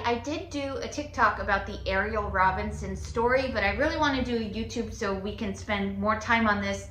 I did do a TikTok about the Ariel Robinson story, but I really want to do a YouTube so we can spend more time on this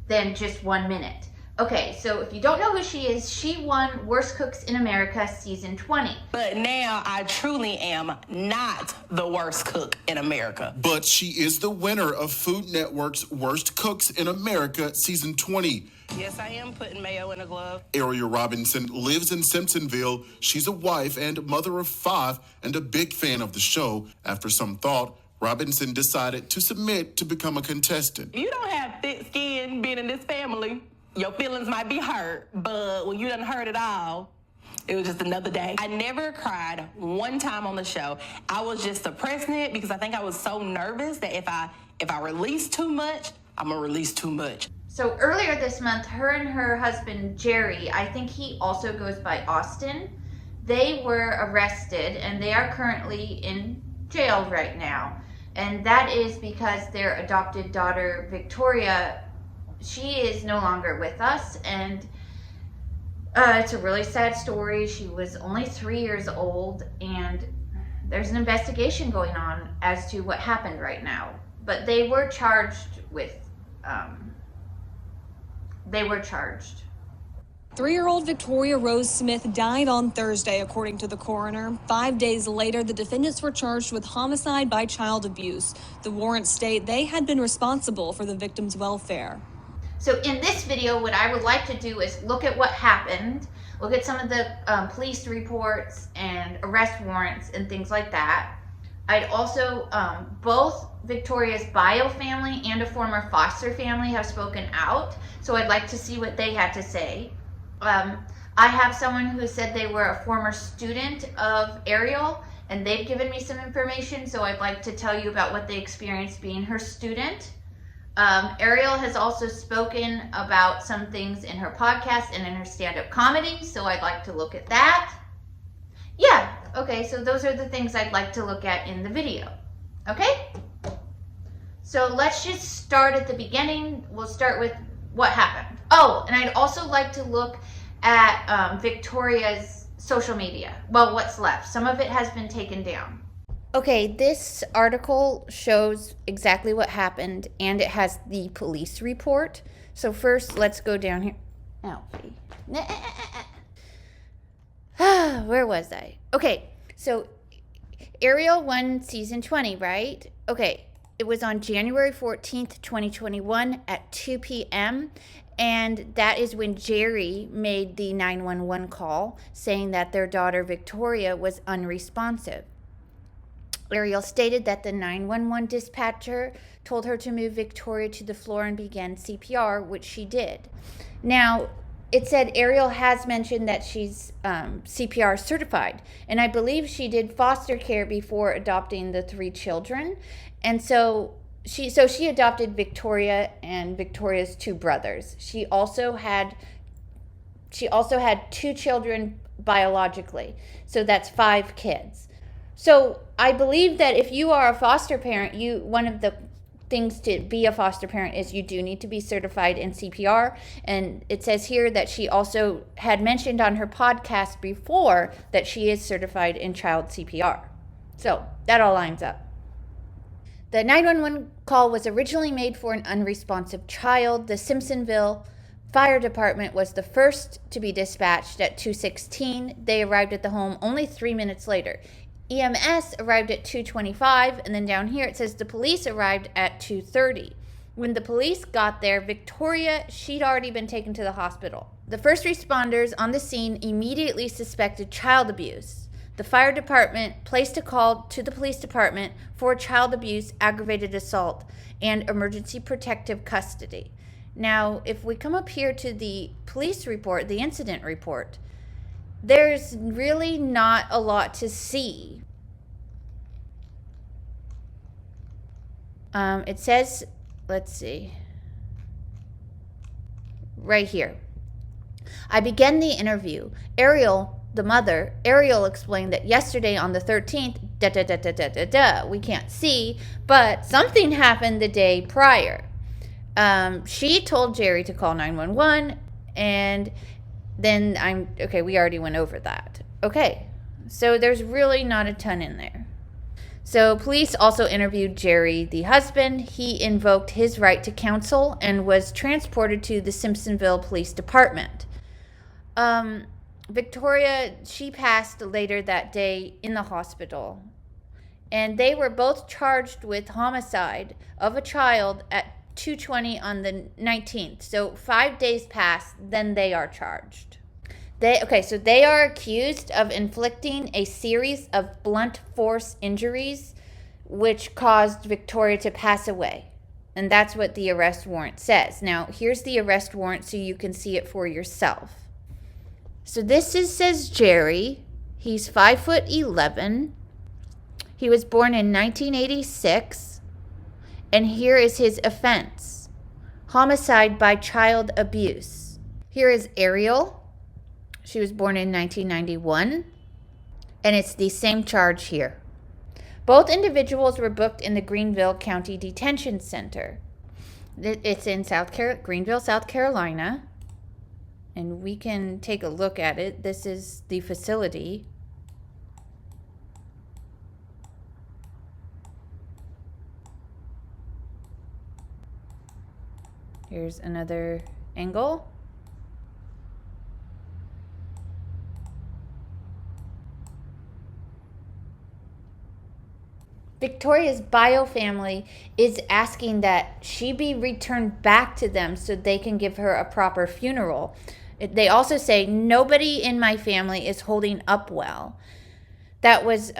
than just 1 minute. Okay, so if you don't know who she is, she won Worst Cooks in America season 20. But now I truly am not the worst cook in America. But she is the winner of Food Network's Worst Cooks in America season 20. Yes, I am putting mayo in a glove. Ariel Robinson lives in Simpsonville. She's a wife and mother of 5 and a big fan of the show. After some thought, Robinson decided to submit to become a contestant. You don't have thick skin being in this family. Your feelings might be hurt, but when you done heard it all, it was just another day. I never cried one time on the show. I was just suppressing it because I think I was so nervous that if I release too much, I'm gonna release too much. So earlier this month, her and her husband, Jerry, I think he also goes by Austin, they were arrested and they are currently in jail right now. And that is because their adopted daughter, Victoria, she is no longer with us, and it's a really sad story. She was only 3 years old, and there's an investigation going on as to what happened right now. But they were charged with, 3-year-old Victoria Rose Smith died on Thursday, according to the coroner. 5 days later, the defendants were charged with homicide by child abuse. The warrants state they had been responsible for the victim's welfare. So in this video, what I would like to do is look at what happened, look at some of the police reports and arrest warrants and things like that. I'd also, both Victoria's bio family and a former foster family have spoken out, so I'd like to see what they had to say. I have someone who said they were a former student of Ariel, and they've given me some information, so I'd like to tell you about what they experienced being her student. Ariel has also spoken about some things in her podcast and in her stand-up comedy, so I'd like to look at that. Yeah, okay, so those are the things I'd like to look at in the video. Okay? So let's just start at the beginning. We'll start with what happened. Oh, and I'd also like to look at Victoria's social media. Well, what's left. Some of it has been taken down. Okay, this article shows exactly what happened, and it has the police report. So first, let's go down here. Alfie. Where was I? Okay, so Ariel won season 20, right? Okay, it was on January 14th, 2021 at 2 p.m., and that is when Jerry made the 911 call saying that their daughter Victoria was unresponsive. Ariel stated that the 911 dispatcher told her to move Victoria to the floor and begin CPR, which she did. Now, it said Ariel has mentioned that she's CPR certified, and I believe she did foster care before adopting the 3 children. And so she adopted Victoria and Victoria's 2 brothers. She also had 2 children biologically, so that's 5 kids. So I believe that if you are a foster parent, one of the things to be a foster parent is you do need to be certified in CPR. And it says here that she also had mentioned on her podcast before that she is certified in child CPR. So that all lines up. The 911 call was originally made for an unresponsive child. The Simpsonville Fire Department was the first to be dispatched at 2:16. They arrived at the home only 3 minutes later. EMS arrived at 2:25, and then down here it says the police arrived at 2:30. When the police got there, Victoria, she'd already been taken to the hospital. The first responders on the scene immediately suspected child abuse. The fire department placed a call to the police department for child abuse, aggravated assault, and emergency protective custody. Now, if we come up here to the police report, the incident report, there's really not a lot to see. It says, let's see, right here. I began the interview. Ariel, the mother, Ariel explained that yesterday on the 13th, we can't see, but something happened the day prior. She told Jerry to call 911, and then we already went over that. Okay, So there's really not a ton in there. So police also interviewed Jerry, the husband. He invoked his right to counsel and was transported to the Simpsonville Police Department. Victoria, she passed later that day in the hospital. And they were both charged with homicide of a child at 2:20 on the 19th. So 5 days passed, then they are charged. So they are accused of inflicting a series of blunt force injuries which caused Victoria to pass away. And that's what the arrest warrant says. Now, here's the arrest warrant so you can see it for yourself. So says Jerry. He's 5'11". He was born in 1986. And here is his offense: homicide by child abuse. Here is Ariel. She was born in 1991. And it's the same charge here. Both individuals were booked in the Greenville County Detention Center. It's in Greenville, South Carolina. And we can take a look at it. This is the facility. Here's another angle. Victoria's bio family is asking that she be returned back to them so they can give her a proper funeral. They also say, nobody in my family is holding up well. That was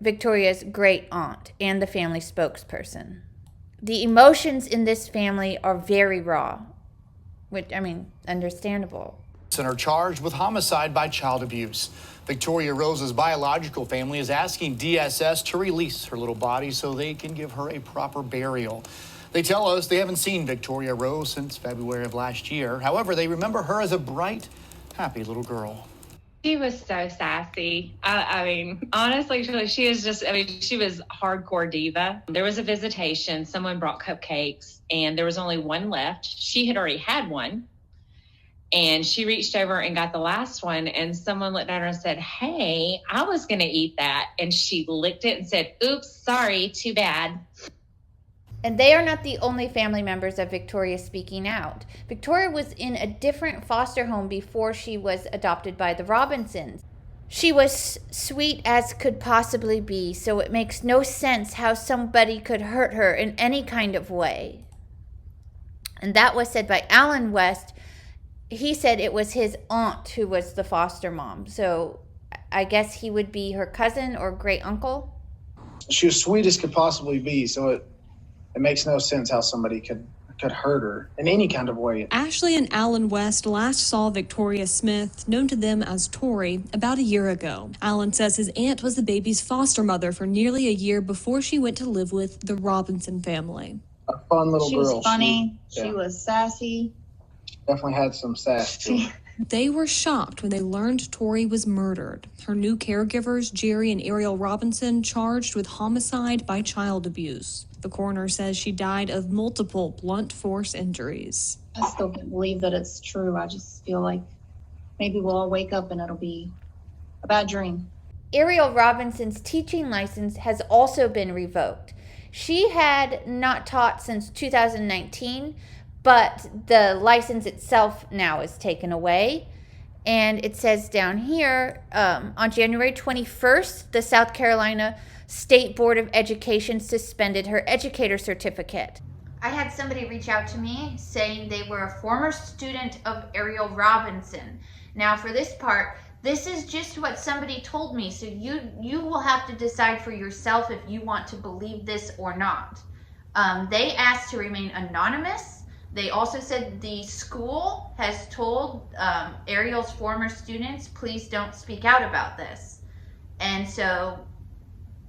Victoria's great aunt and the family spokesperson. The emotions in this family are very raw, which, understandable. And are charged with homicide by child abuse. Victoria Rose's biological family is asking DSS to release her little body so they can give her a proper burial. They tell us they haven't seen Victoria Rose since February of last year. However, they remember her as a bright, happy little girl. She was so sassy. Honestly, she was she was hardcore diva. There was a visitation. Someone brought cupcakes, and there was only one left. She had already had one. And she reached over and got the last one, and someone looked at her and said, "Hey, I was going to eat that." And she licked it and said, "Oops, sorry, too bad." And they are not the only family members of Victoria speaking out. Victoria was in a different foster home before she was adopted by the Robinsons. She was sweet as could possibly be, so it makes no sense how somebody could hurt her in any kind of way. And that was said by Alan West. He said it was his aunt who was the foster mom. So I guess he would be her cousin or great uncle. She was sweet as could possibly be, so it makes no sense how somebody could hurt her in any kind of way. Ashley and Alan West last saw Victoria Smith, known to them as Tori, about a year ago. Alan says his aunt was the baby's foster mother for nearly a year before she went to live with the Robinson family. A fun little girl. She was funny. She was sassy. Definitely had some sass to her. They were shocked when they learned Tori was murdered. Her new caregivers, Jerry and Ariel Robinson, charged with homicide by child abuse. The coroner says she died of multiple blunt force injuries. I still can't believe that it's true. I just feel like maybe we'll all wake up and it'll be a bad dream. Ariel Robinson's teaching license has also been revoked. She had not taught since 2019, but the license itself now is taken away. And it says down here, on January 21st, the South Carolina State Board of Education suspended her educator certificate. I had somebody reach out to me saying they were a former student of Ariel Robinson. Now for this part, this is just what somebody told me, so you will have to decide for yourself if you want to believe this or not. They asked to remain anonymous. They also said the school has told Ariel's former students, please don't speak out about this. And so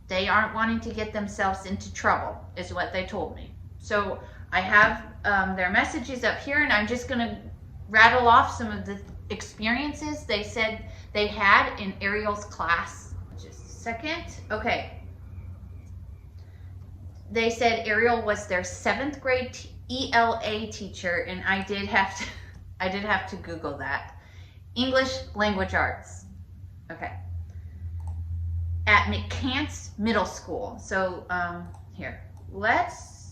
they aren't wanting to get themselves into trouble, is what they told me. So I have their messages up here, and I'm just going to rattle off some of the experiences they said they had in Ariel's class. Just a second. Okay. They said Ariel was their 7th grade ELA teacher, and I did have to Google that. English language arts. Okay. at McCants Middle School. So here, let's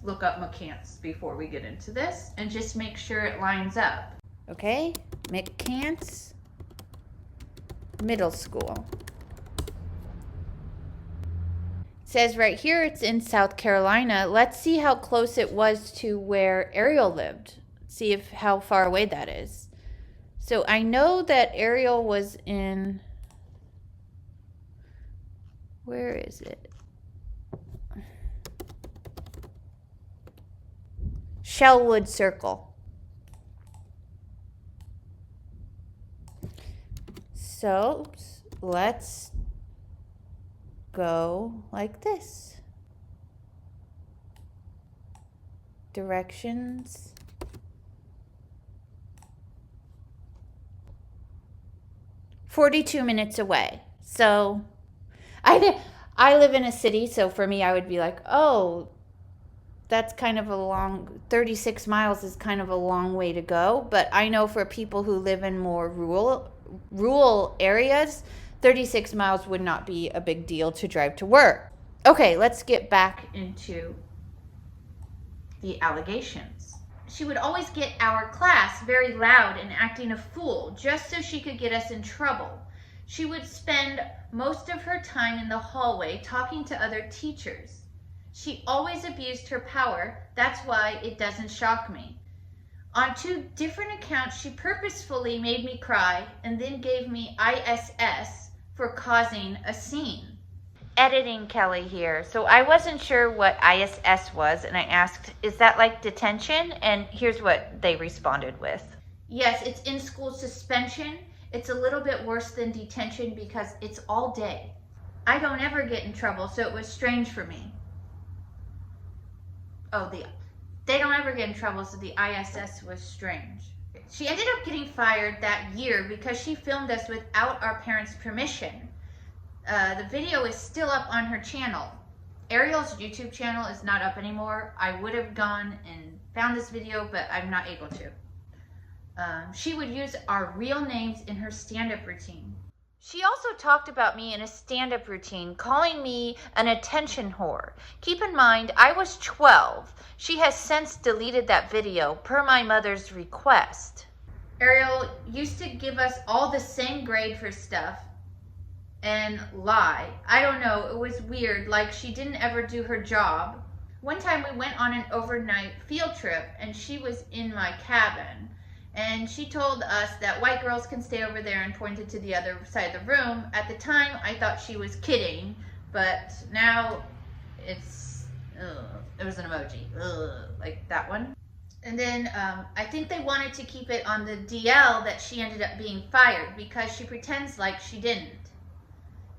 look up McCants before we get into this and just make sure it lines up. Okay, McCants Middle School. It says right here it's in South Carolina. Let's see how close it was to where Ariel lived. See if how far away that is. So I know that Ariel was in, where is it? Shellwood Circle. So let's go like this. Directions. "42 minutes away." So I live in a city, so for me I would be like, oh, that's kind of a long, 36 miles is kind of a long way to go. But I know for people who live in more rural areas, 36 miles would not be a big deal to drive to work. Okay, let's get back into the allegations. She would always get our class very loud and acting a fool just so she could get us in trouble. She would spend most of her time in the hallway talking to other teachers. She always abused her power. That's why it doesn't shock me. On 2 different accounts, she purposefully made me cry and then gave me ISS for causing a scene. Editing Kelly here. So I wasn't sure what ISS was, and I asked, is that like detention? And here's what they responded with. Yes, it's in-school suspension. It's a little bit worse than detention because it's all day. I don't ever get in trouble, so it was strange for me. Oh, they don't ever get in trouble, so the ISS was strange. She ended up getting fired that year because she filmed us without our parents' permission. The video is still up on her channel. Ariel's YouTube channel is not up anymore. I would have gone and found this video, but I'm not able to. She would use our real names in her stand-up routine. She also talked about me in a stand-up routine, calling me an attention whore. Keep in mind, I was 12. She has since deleted that video per my mother's request. Ariel used to give us all the same grade for stuff and lie. I don't know, it was weird, like she didn't ever do her job. One time we went on an overnight field trip and she was in my cabin. And she told us that white girls can stay over there and pointed to the other side of the room. At the time, I thought she was kidding, but now it was an emoji, like that one. And then I think they wanted to keep it on the DL that she ended up being fired because she pretends like she didn't.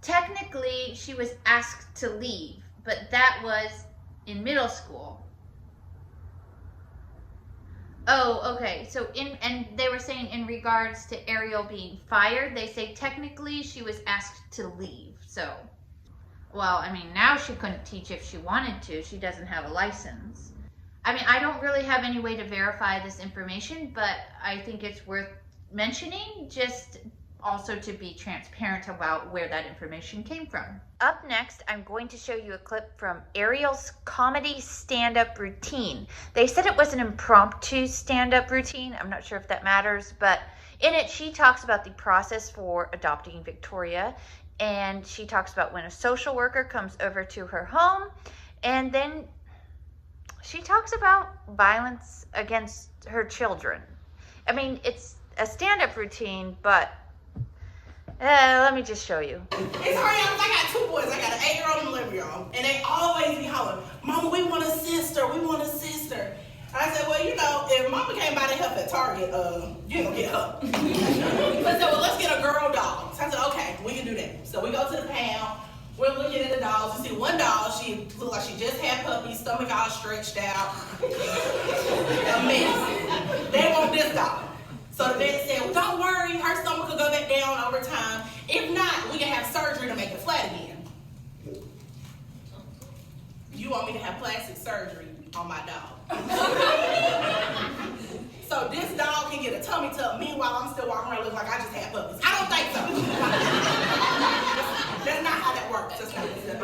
Technically, she was asked to leave, but that was in middle school. Oh, okay. So and they were saying in regards to Ariel being fired, they say technically she was asked to leave. So, well, I mean, now she couldn't teach if she wanted to. She doesn't have a license. I mean, I don't really have any way to verify this information, but I think it's worth mentioning just also to be transparent about where that information came from. Up next, I'm going to show you a clip from Ariel's comedy stand-up routine. They said it was an impromptu stand-up routine. I'm not sure if that matters, but in it, she talks about the process for adopting Victoria, and she talks about when a social worker comes over to her home, and then she talks about violence against her children. I mean, it's a stand-up routine, but let me just show you. It's hard. I got 2 boys. I got an 8-year-old and an 11-year-old. And they always be hollering, "Mama, we want a sister. We want a sister." I said, well, you know, if Mama can't buy that help at Target, you don't get her. I said, well, let's get a girl dog. So I said, okay, we can do that. So we go to the pound. We're looking at the dogs. We see one dog. She looked like she just had puppies, stomach all stretched out. A mess. They want this dog. So the vet said, well, don't worry, her stomach will go back down over time. If not, we can have surgery to make it flat again. You want me to have plastic surgery on my dog? So this dog can get a tummy tuck. Meanwhile, I'm still walking around looking like I just had puppies. I don't think so. Just kind of said,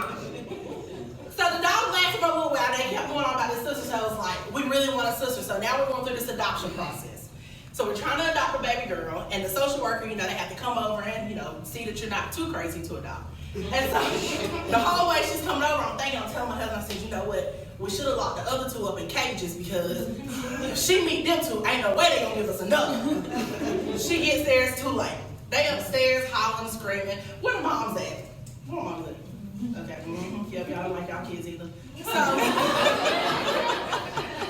So the dog lasted for a little while. They kept going on about this sister. So I was like, we really want a sister. So now we're going through this adoption process. So we're trying to adopt a baby girl, and the social worker, they have to come over and, see that you're not too crazy to adopt. And so the whole way she's coming over, I'm telling my husband, I said, you know what? We should have locked the other two up in cages because if she meet them two, ain't no way they gonna give us another. She gets there, it's too late. They upstairs hollering, screaming. Where the moms at? Where the moms at? Okay, yeah, y'all don't like y'all kids either.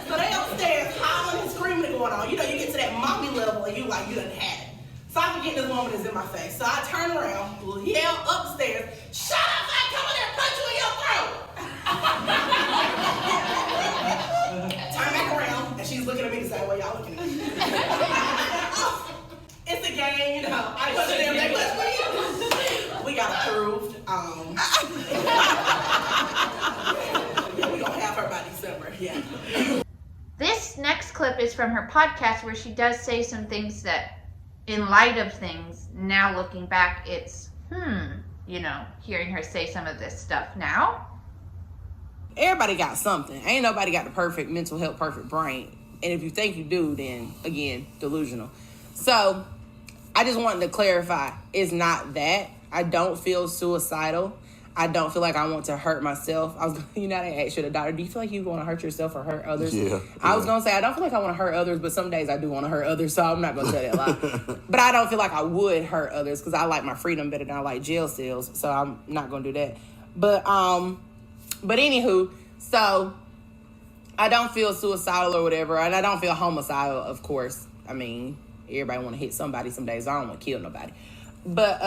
So they upstairs hollering and screaming and going on. You get to that mommy level and you done had it. So I forget this woman is in my face. So I turn around, yell upstairs, shut up, I come in there and punch you in your throat. Turn back around, and she's looking at me the same way y'all looking at me. It's a game, I push them, they push me. We got approved. Yeah, we gonna have her by December, yeah. This next clip is from her podcast where she does say some things that, in light of things, now looking back, it's, hearing her say some of this stuff now. Everybody got something. Ain't nobody got the perfect mental health, perfect brain. And if you think you do, then, again, delusional. So, I just wanted to clarify, it's not that. I don't feel suicidal. I don't feel like I want to hurt myself. They asked you the doctor, do you feel like you want to hurt yourself or hurt others? Yeah. I was going to say, I don't feel like I want to hurt others, but some days I do want to hurt others, so I'm not going to tell that lie. But I don't feel like I would hurt others because I like my freedom better than I like jail cells, so I'm not going to do that. But anywho, so I don't feel suicidal or whatever, and I don't feel homicidal, of course. I mean, everybody want to hit somebody some days. I don't want to kill nobody. But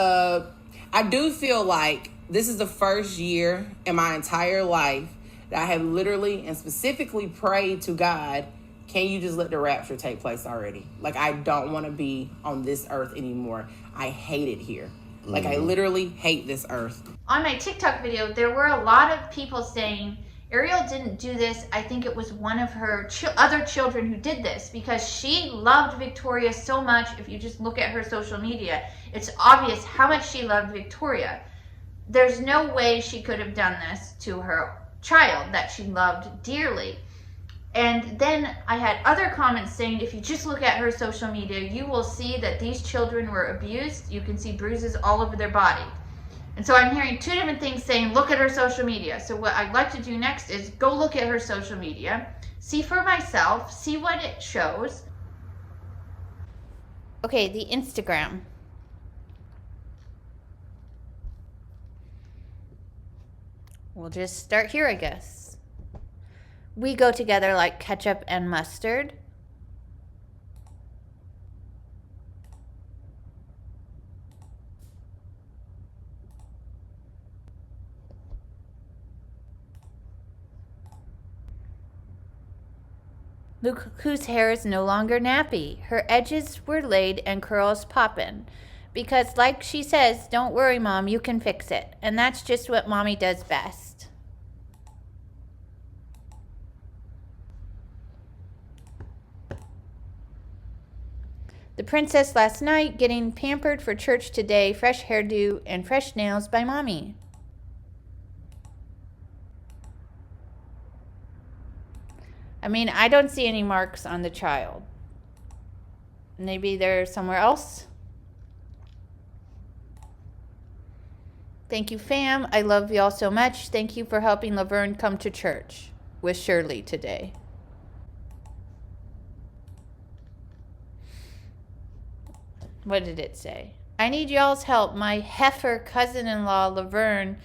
I do feel like this is the first year in my entire life that I have literally and specifically prayed to God, can you just let the rapture take place already? Like, I don't want to be on this earth anymore. I hate it here. Like, I literally hate this earth. On my TikTok video, there were a lot of people saying, Ariel didn't do this. I think it was one of her other children who did this because she loved Victoria so much. If you just look at her social media, it's obvious how much she loved Victoria. There's no way she could have done this to her child that she loved dearly. And then I had other comments saying, if you just look at her social media, you will see that these children were abused. You can see bruises all over their body. And so I'm hearing two different things saying, look at her social media. So what I'd like to do next is go look at her social media, see for myself, see what it shows. Okay, the Instagram. We'll just start here, I guess. We go together like ketchup and mustard. Look whose hair is no longer nappy. Her edges were laid and curls poppin'. Because like she says, don't worry, Mom, you can fix it. And that's just what Mommy does best. The princess last night getting pampered for church today. Fresh hairdo and fresh nails by Mommy. I mean, I don't see any marks on the child. Maybe they're somewhere else. Thank you, fam. I love y'all so much. Thank you for helping Laverne come to church with Shirley today. What did it say? I need y'all's help. My heifer cousin-in-law, Laverne...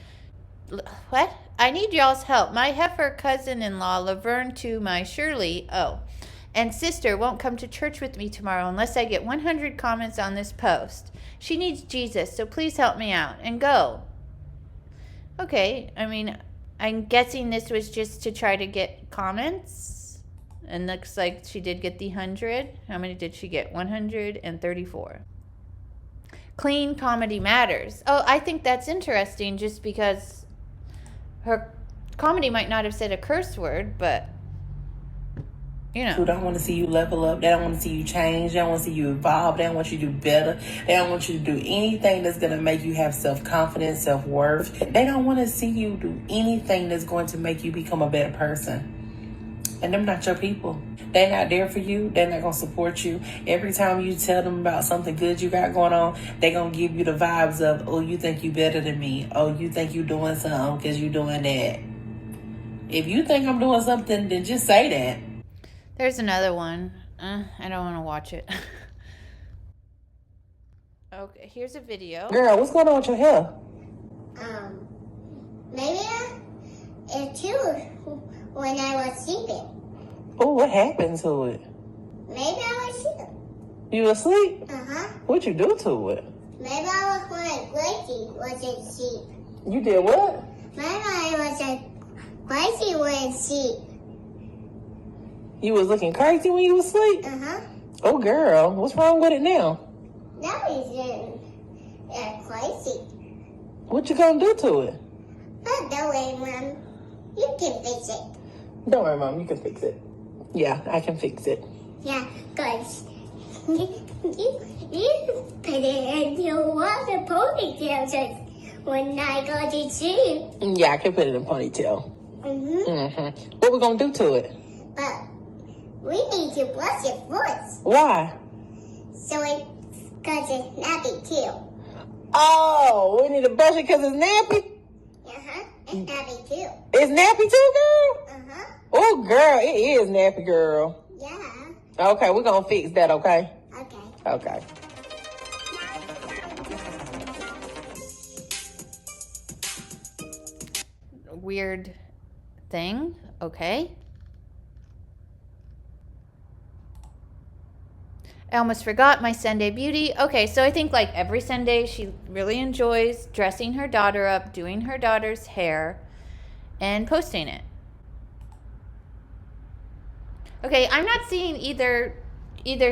What? I need y'all's help. My heifer cousin-in-law, Laverne, to my Shirley, and sister won't come to church with me tomorrow unless I get 100 comments on this post. She needs Jesus, so please help me out and go. Okay, I mean, I'm guessing this was just to try to get comments. And looks like she did get the 100. How many did she get? 134. Clean comedy matters. Oh, I think that's interesting just because her comedy might not have said a curse word, but you know. Who don't want to see you level up. They don't want to see you change. They don't want to see you evolve. They don't want you to do better. They don't want you to do anything that's going to make you have self-confidence, self-worth. They don't want to see you do anything that's going to make you become a better person. And them not your people. They're not there for you. They're not going to support you. Every time you tell them about something good you got going on, they're going to give you the vibes of, oh, you think you better than me. Oh, you think you doing something because you doing that. If you think I'm doing something, then just say that. There's another one. I don't want to watch it. Okay, here's a video. Girl, what's going on with your hair? Maybe it's too when I was sleeping. Oh, what happened to it? Maybe I was asleep. You asleep? Uh-huh. What'd you do to it? Maybe I was crazy wasn't sleep. You did what? Maybe I was crazy when sleep. You was looking crazy when you was asleep? Uh-huh. Oh, girl, what's wrong with it now? That isn't crazy. What you gonna do to it? But don't worry, Mom. You can fix it. Don't worry, Mom, you can fix it. Yeah, I can fix it. Yeah, because you put it in your water ponytail just when I go to sleep. Yeah, I can put it in a ponytail. Mm-hmm. What we gonna do to it? But we need to brush it first. Why? So because it's nappy too. Oh, we need to brush it because it's nappy? Uh-huh. It's nappy too. It's nappy too, girl? Uh-huh. Oh, girl, it is nappy, girl. Yeah. Okay, we're gonna fix that, okay? Okay. Okay. Weird thing. Okay. I almost forgot my Sunday beauty. Okay, so I think like every Sunday she really enjoys dressing her daughter up, doing her daughter's hair, and posting it. Okay, I'm not seeing either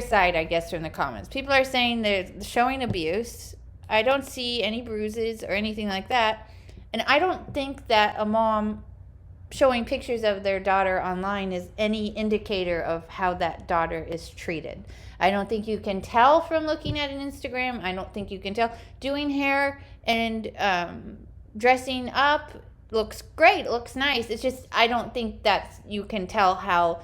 side, I guess, from the comments. People are saying they're showing abuse. I don't see any bruises or anything like that. And I don't think that a mom showing pictures of their daughter online is any indicator of how that daughter is treated. I don't think you can tell from looking at an Instagram. I don't think you can tell. Doing hair and dressing up looks great, looks nice. It's just, I don't think that you can tell how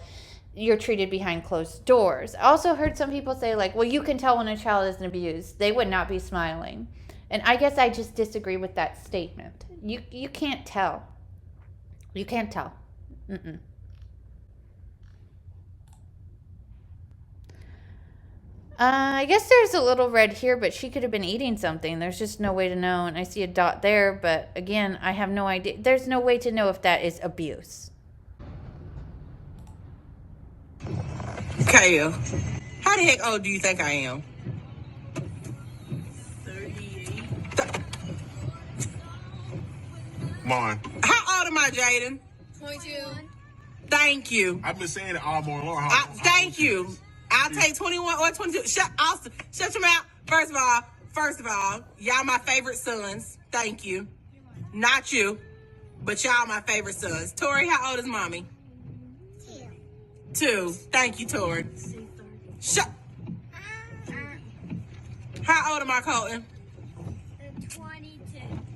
you're treated behind closed doors. I also heard some people say like, well, you can tell when a child is abused. They would not be smiling. And I guess I just disagree with that statement. You can't tell. You can't tell. Mm-mm. I guess there's a little red here, but she could have been eating something. There's just no way to know. And I see a dot there, but again, I have no idea. There's no way to know if that is abuse. Kale, how the heck old do you think I am? 38. Mine. How old am I, Jaden? 22. Thank you. I've been saying it all morning long. Thank you. I'll take 21 or 22. Shut your mouth. First of all, y'all my favorite sons. Thank you. Not you, but y'all my favorite sons. Tori, how old is mommy? 2. Thank you, Tori. Shut. How old am I, Colton? 22.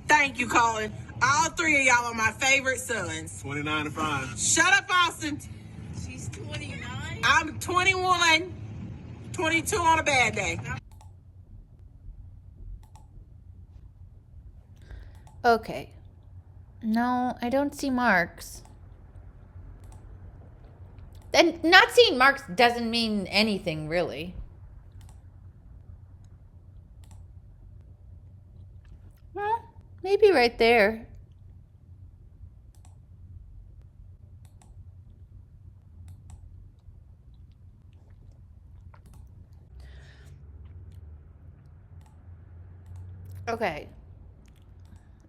Thank you, Colton. All 3 of y'all are my favorite sons. 29 and 5. Shut up, Austin. She's 29. I'm 21, 22 on a bad day. Okay. No, I don't see marks. And not seeing marks doesn't mean anything, really. Well, maybe right there. Okay.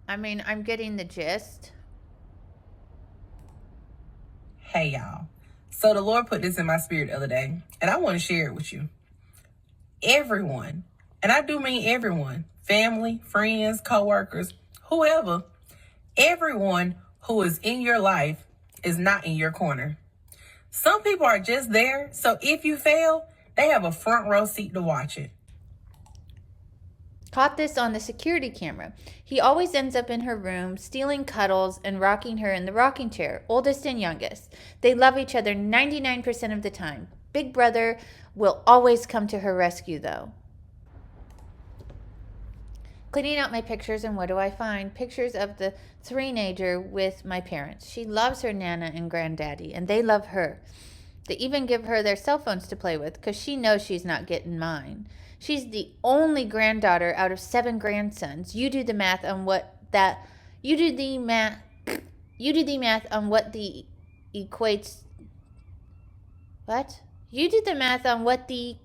I mean, I'm getting the gist. Hey, y'all. So the Lord put this in my spirit the other day, and I want to share it with you. Everyone, and I do mean everyone, family, friends, coworkers, whoever, everyone who is in your life is not in your corner. Some people are just there, so if you fail, they have a front row seat to watch it. Caught this on the security camera. He always ends up in her room, stealing cuddles and rocking her in the rocking chair, oldest and youngest. They love each other 99% of the time. Big brother will always come to her rescue, though. Cleaning out my pictures, and what do I find? Pictures of the teenager with my parents. She loves her Nana and Granddaddy, and they love her. They even give her their cell phones to play with, because she knows she's not getting mine. She's the only granddaughter out of 7 grandsons. You do the math on what that. You do the math on what the equates. What? You do the math on what the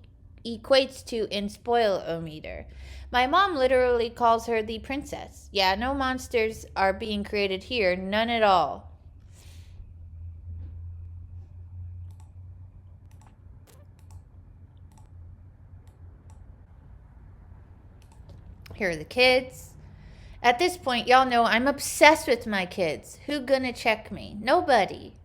equates to in spoil-o-meter. My mom literally calls her the princess. Yeah, no monsters are being created here, none at all. Here are the kids. At this point, y'all know I'm obsessed with my kids. Who gonna check me? Nobody.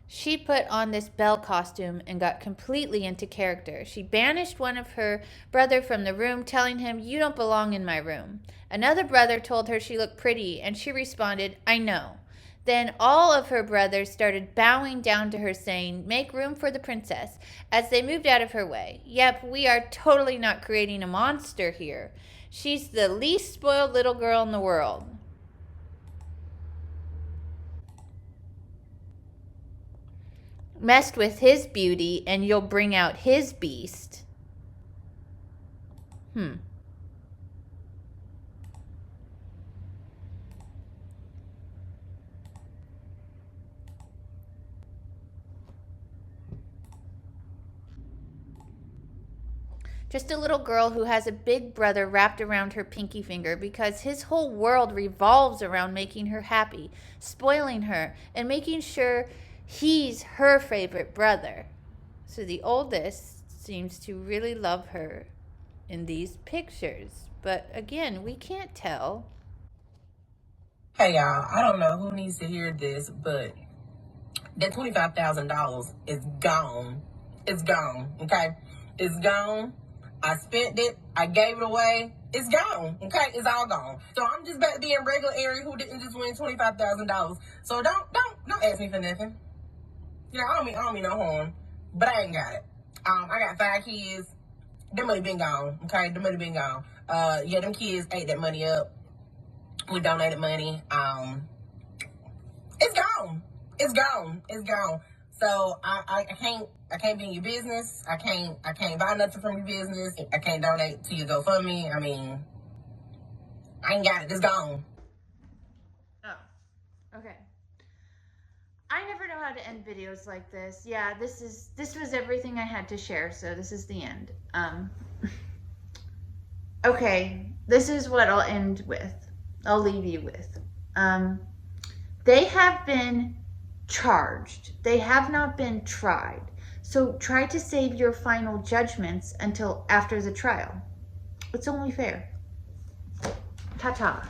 She put on this Belle costume and got completely into character. She banished one of her brother from the room, telling him, "You don't belong in my room." Another brother told her she looked pretty, and she responded, "I know." Then all of her brothers started bowing down to her, saying, "Make room for the princess," as they moved out of her way. Yep, we are totally not creating a monster here. She's the least spoiled little girl in the world. Messed with his beauty and you'll bring out his beast. Just a little girl who has a big brother wrapped around her pinky finger because his whole world revolves around making her happy, spoiling her, and making sure he's her favorite brother. So the oldest seems to really love her in these pictures. But again, we can't tell. Hey y'all, I don't know who needs to hear this, but that $25,000 is gone. It's gone, okay? It's gone. I spent it. I gave it away. It's gone, okay? It's all gone. So I'm just back to being regular Ariel who didn't just win $25,000. So don't ask me for nothing. You know, I don't mean no harm, but I ain't got it. I got 5 kids. Them money been gone, okay? The money been gone. Yeah, them kids ate that money up. We donated money. It's gone. It's gone. It's gone. So I can't be in your business. I can't buy nothing from your business. I can't donate to your GoFundMe. I mean, I ain't got it. It's gone. Oh, okay. I never know how to end videos like this. Yeah, this was everything I had to share, so this is the end. Okay, this is what I'll end with. I'll leave you with. They have been charged. They have not been tried. So try to save your final judgments until after the trial. It's only fair. Ta-ta.